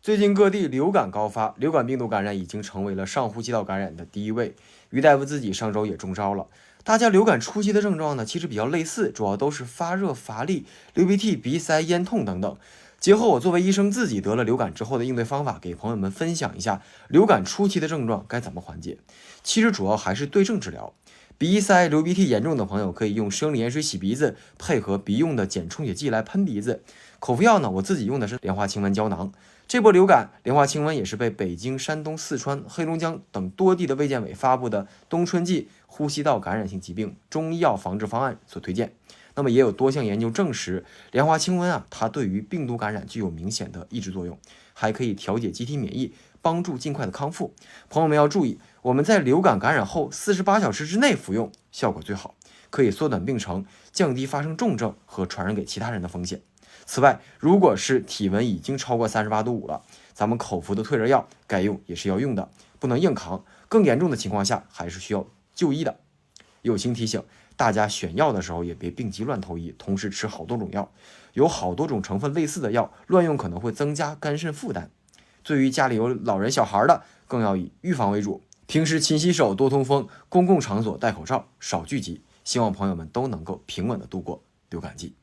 最近各地流感高发，流感病毒感染已经成为了上呼吸道感染的第一位。于大夫自己上周也中招了。大家流感初期的症状呢，其实比较类似，主要都是发热、乏力、流鼻涕、鼻塞、咽痛等等。结合我作为医生自己得了流感之后的应对方法，给朋友们分享一下流感初期的症状该怎么缓解。其实主要还是对症治疗。鼻塞、流鼻涕严重的朋友可以用生理盐水洗鼻子，配合鼻用的碱充血剂来喷鼻子。口服药呢，我自己用的是莲花清瘟胶囊。这波流感，莲花清瘟也是被北京、山东、四川、黑龙江等多地的卫健委发布的冬春季呼吸道感染性疾病中医药防治方案所推荐。那么也有多项研究证实，莲花清瘟啊，它对于病毒感染具有明显的抑制作用，还可以调节机体免疫，帮助尽快的康复。朋友们要注意，我们在流感感染后48小时之内服用，效果最好，可以缩短病程，降低发生重症和传染给其他人的风险。此外，如果是体温已经超过38度5了，咱们口服的退热药该用也是要用的，不能硬扛。更严重的情况下，还是需要就医的。友情提醒，大家选药的时候也别病急乱投医，同时吃好多种药，有好多种成分类似的药，乱用可能会增加肝肾负担。对于家里有老人小孩的，更要以预防为主，平时勤洗手，多通风，公共场所戴口罩，少聚集。希望朋友们都能够平稳的度过流感季。